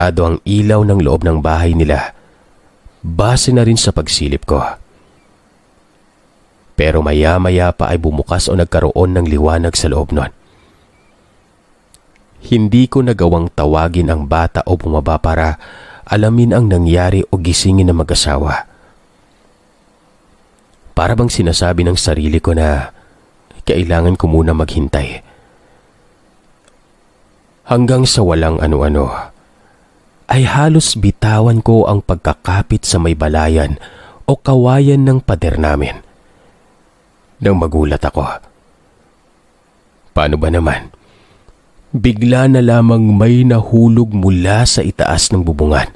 Ado ang ilaw ng loob ng bahay nila, base na rin sa pagsilip ko. Pero maya-maya pa ay bumukas o nagkaroon ng liwanag sa loob nun. Hindi ko nagawang tawagin ang bata o bumaba para alamin ang nangyari o gisingin ng mag-asawa. Para bang sinasabi ng sarili ko na kailangan ko muna maghintay. Hanggang sa walang ano-ano, ay halos bitawan ko ang pagkakapit sa may balayan o kawayan ng pader namin. Nang magulat ako. Paano ba naman? Bigla na lamang may nahulog mula sa itaas ng bubungan.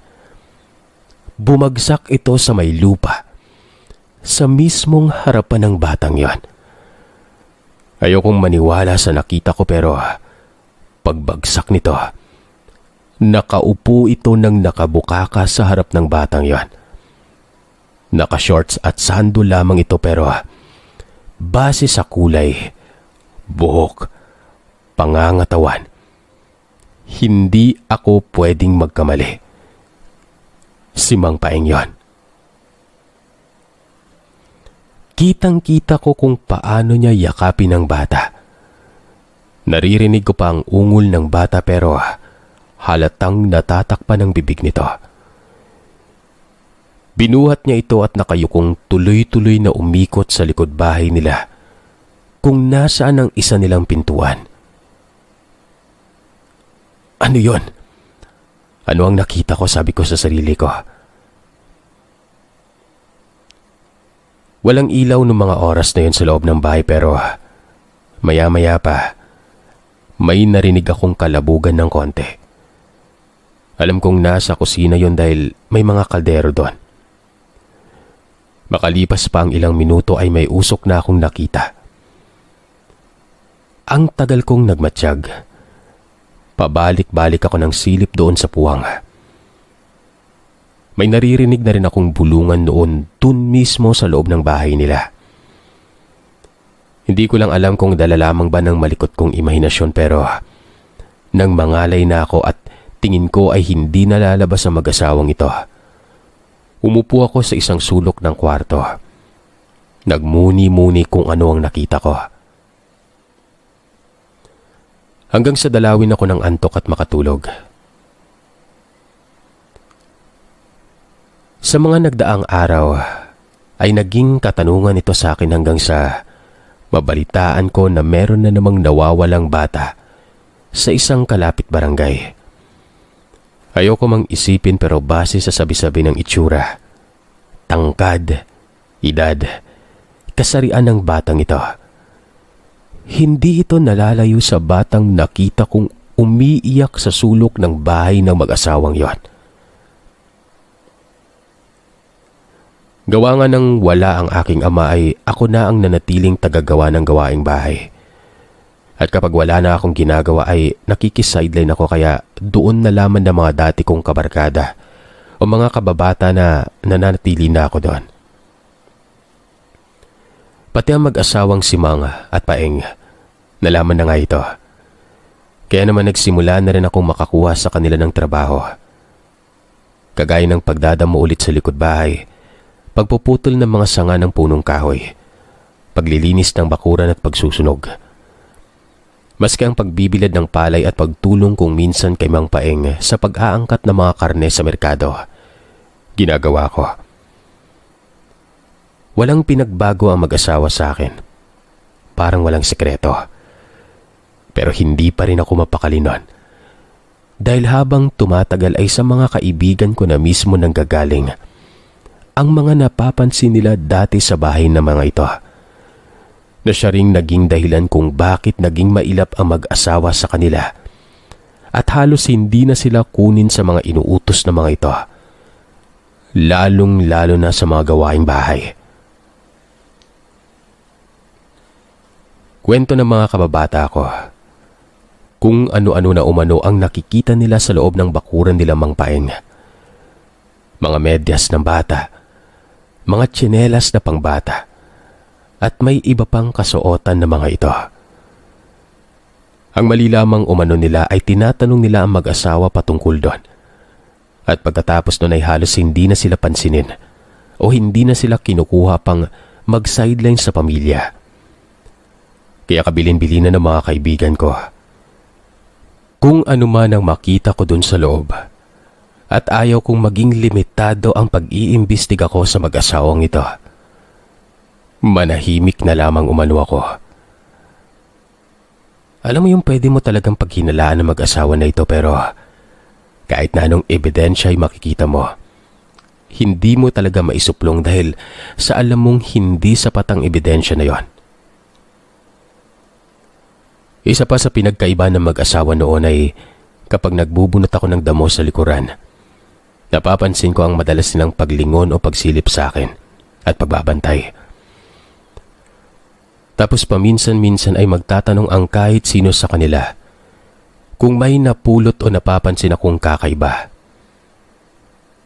Bumagsak ito sa may lupa, sa mismong harapan ng batang yon. Ayokong maniwala sa nakita ko pero pagbagsak nito, nakaupo ito ng nakabukaka sa harap ng batang yon. Naka-shorts at sando lamang ito pero base sa kulay, buhok, pangangatawan, hindi ako pwedeng magkamali. Si Mang Paeng yon. Kitang-kita ko kung paano niya yakapin ang bata. Naririnig ko pa ang ungol ng bata pero halatang natatakpan ang bibig nito. Binuhat niya ito at nakayukong tuloy-tuloy na umikot sa likod bahay nila kung nasaan ang isa nilang pintuan. Ano yon? Ano ang nakita ko, sabi ko sa sarili ko. Walang ilaw ng mga oras na yon sa loob ng bahay pero maya-maya pa may narinig akong kalabugan ng konti. Alam kong nasa kusina yon dahil may mga kaldero doon. Makalipas pa ang ilang minuto ay may usok na akong nakita. Ang tagal kong nagmatsyag. Pabalik-balik ako ng silip doon sa puwang. May naririnig na rin akong bulungan noon dun mismo sa loob ng bahay nila. Hindi ko lang alam kung dala lamang ba ng malikot kong imahinasyon pero nang mangalay na ako at tingin ko ay hindi nalalabas ang mag-asawang ito. Umupo ako sa isang sulok ng kwarto. Nagmuni-muni kung ano ang nakita ko. Hanggang sa dalawin ako ng antok at makatulog. Sa mga nagdaang araw ay naging katanungan ito sa akin hanggang sa mabalitaan ko na meron na namang nawawalang bata sa isang kalapit barangay. Ayoko mang isipin pero base sa sabi-sabi ng itsura, tangkad, edad, kasarian ng batang ito. Hindi ito nalalayo sa batang nakita kong umiiyak sa sulok ng bahay ng mag-asawang yon. Gawa nga ng wala ang aking ama ay ako na ang nanatiling tagagawa ng gawaing bahay. At kapag wala na akong ginagawa ay nakikisideline ako kaya doon nalaman ng mga dati kong kabarkada o mga kababata na nananatili na ako doon. Pati ang mag-asawang si Mang at Paeng, nalaman na nga ito. Kaya naman nagsimula na rin akong makakuha sa kanila ng trabaho. Kagaya ng pagdadamo ulit sa likod bahay, pagpuputol ng mga sanga ng punong kahoy, paglilinis ng bakuran at pagsusunog. Maski ang pagbibilad ng palay at pagtulong kung minsan kay Mang Paeng sa pag-aangkat ng mga karne sa merkado, ginagawa ko. Walang pinagbago ang mag-asawa sa akin. Parang walang sekreto. Pero hindi pa rin ako mapakali nun. Dahil habang tumatagal ay sa mga kaibigan ko na mismo nanggagaling ang mga napapansin nila dati sa bahay ng mga ito, na siya ring naging dahilan kung bakit naging mailap ang mag-asawa sa kanila at halos hindi na sila kunin sa mga inuutos ng mga ito, lalong-lalo na sa mga gawaing bahay. Kwento ng mga kababata ko kung ano-ano na umano ang nakikita nila sa loob ng bakuran nila Mang Paeng. Mga medyas ng bata, mga tsinelas na pangbata, at may iba pang kasuotan ng mga ito. Ang mali lamang umano nila ay tinatanong nila ang mag-asawa patungkol doon. At pagkatapos nun ay halos hindi na sila pansinin o hindi na sila kinukuha pang mag-sideline sa pamilya. Kaya kabilin-bilinan ng mga kaibigan ko. Kung ano man ang makita ko dun sa loob, at ayaw kong maging limitado ang pag-iimbestiga ko sa mag-asawang ito. Manahimik na lamang umano ako. Alam mo yung pwede mo talagang paghinalaan ng mag-asawa na ito pero kahit na anong ebidensya ay makikita mo, hindi mo talaga maisuplong dahil sa alam mong hindi sapat ang ebidensya na yon. Isa pa sa pinagkaiba ng mag-asawa noon ay kapag nagbubunot ako ng damo sa likuran, napapansin ko ang madalas nilang paglingon o pagsilip sa akin at pagbabantay. Tapos paminsan-minsan ay magtatanong ang kahit sino sa kanila kung may napulot o napapansin akong kakaiba.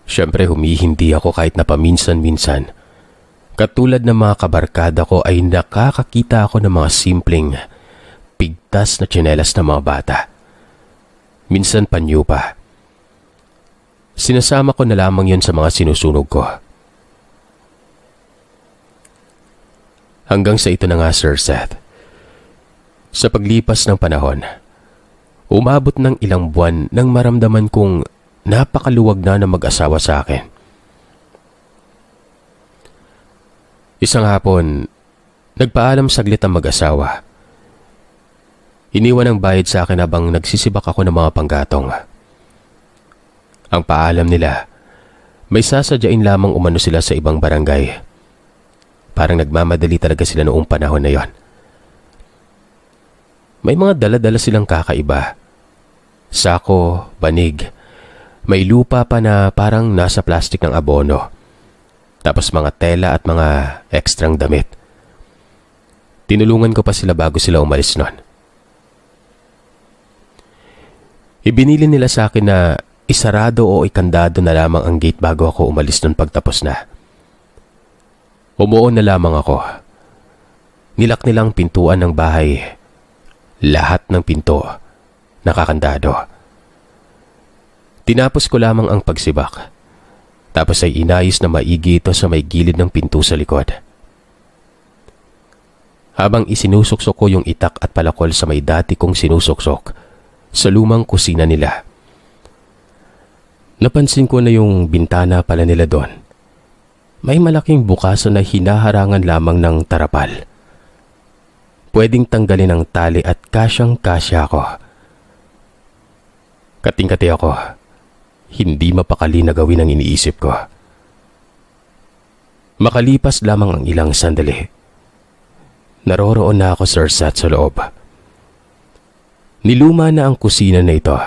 Siyempre humihindi ako kahit na paminsan-minsan. Katulad ng mga kabarkada ko ay nakakakita ako ng mga simpleng pigtas na tsinelas ng mga bata. Minsan panyo pa. Sinasama ko na lamang yon sa mga sinusunog ko. Hanggang sa ito na nga, Sir Seth. Sa paglipas ng panahon, umabot ng ilang buwan nang maramdaman kong napakaluwag na ng mag-asawa sa akin. Isang hapon, nagpaalam saglit ang mag-asawa. Iniwan ang bayad sa akin habang nagsisibak ako ng mga panggatong. Ang paalam nila, may sasadyain lamang umano sila sa ibang barangay. Parang nagmamadali talaga sila noong panahon na yon. May mga dala-dala silang kakaiba. Sako, banig, may lupa pa na parang nasa plastik ng abono. Tapos mga tela at mga ekstrang damit. Tinulungan ko pa sila bago sila umalis nun. Ibinili nila sa akin na isarado o ikandado na lamang ang gate bago ako umalis nun pagtapos na. Umuon na lamang ako. Nilak nilang pintuan ng bahay. Lahat ng pinto nakakandado. Tinapos ko lamang ang pagsibak. Tapos ay inayos na maigi ito sa may gilid ng pinto sa likod. Habang isinusuksok ko yung itak at palakol sa may dati kong sinusuksok sa lumang kusina nila, napansin ko na yung bintana pala nila doon. May malaking bukasan na hinaharangan lamang ng tarapal. Pwedeng tanggalin ang tali at kasyang-kasya ako. Kating-kati ako. Hindi mapakali na gawin ang iniisip ko. Makalipas lamang ang ilang sandali. Naroroon na ako, Sir Seth, sa loob. Niluma na ang kusina na ito.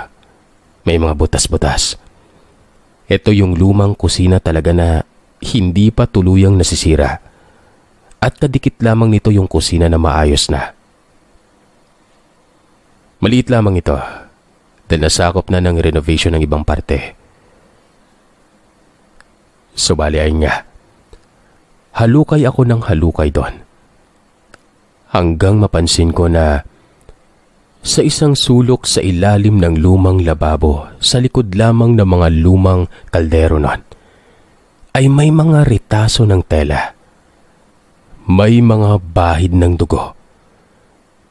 May mga butas-butas. Ito yung lumang kusina talaga na hindi pa tuluyang nasisira. At kadikit lamang nito yung kusina na maayos na. Maliit lamang ito dahil nasakop na ng renovation ng ibang parte. Subali ay nga, halukay ako ng halukay doon. Hanggang mapansin ko na sa isang sulok sa ilalim ng lumang lababo, sa likod lamang ng mga lumang kaldero nun, ay may mga ritaso ng tela. May mga bahid ng dugo.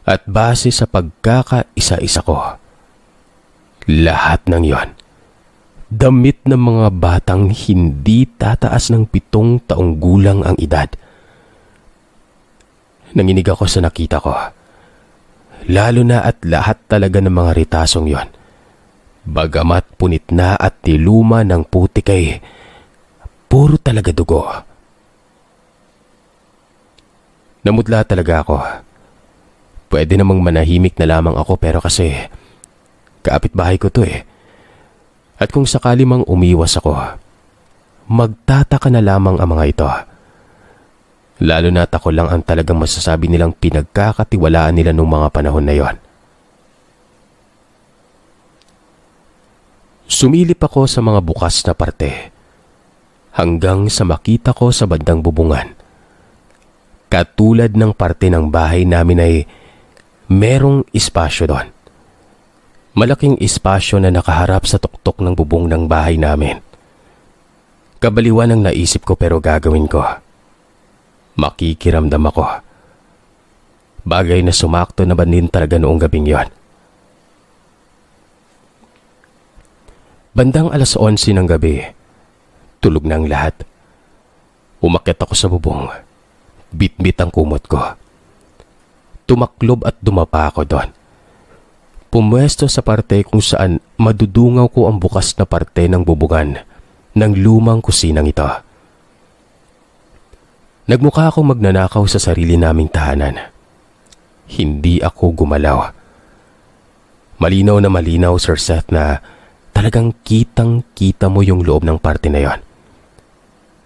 At base sa pagkakaisa-isa ko, lahat ng yon, damit ng mga batang hindi tataas ng 7 taong gulang ang edad. Nanginig ako sa nakita ko. Lalo na at lahat talaga ng mga ritasong yon, bagamat punit na at niluma ng putik ay puro talaga dugo. Namutla talaga ako. Pwede namang manahimik na lamang ako pero kasi kapitbahay ko to eh. At kung sakali mang umiwas ako, magtataka na lamang ang mga ito. Lalo na at ako lang ang talagang masasabi nilang pinagkakatiwalaan nila nung mga panahon na yon. Sumilip ako sa mga bukas na parte hanggang sa makita ko sa bandang bubungan. Katulad ng parte ng bahay namin ay merong espasyo doon. Malaking espasyo na nakaharap sa tuktok ng bubong ng bahay namin. Kabaliwan ang naisip ko pero gagawin ko. Makikiramdam ako. Bagay na sumakto na ba din talaga noong gabing yon. Bandang 11:00 ng gabi, tulog na ang lahat. Umakyat ako sa bubong. Bit-bit ang kumot ko. Tumaklob at dumapa ako doon. Pumwesto sa parte kung saan madudungaw ko ang bukas na parte ng bubungan ng lumang kusinang ito. Nagmukha akong magnanakaw sa sarili naming tahanan. Hindi ako gumalaw. Malinaw na malinaw, Sir Seth, na talagang kitang-kita mo yung loob ng parte na yon.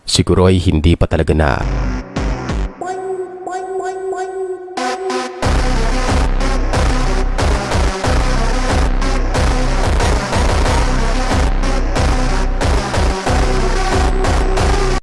Siguro ay hindi pa talaga